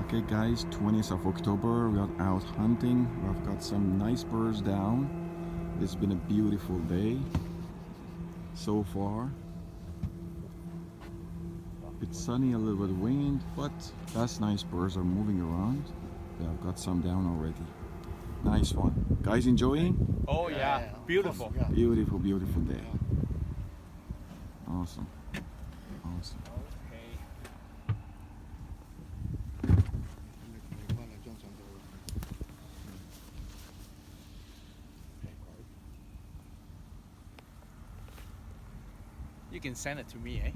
Okay guys, 20th of October, we are out hunting. We've got some nice birds down. It's been a beautiful day so far. It's sunny, a little bit of wind, but that's nice. Birds are moving around. Yeah, I've got some down already. Nice one. Guys enjoying? Oh yeah, beautiful. Beautiful, beautiful day. Awesome. Awesome. Okay. You can send it to me, eh?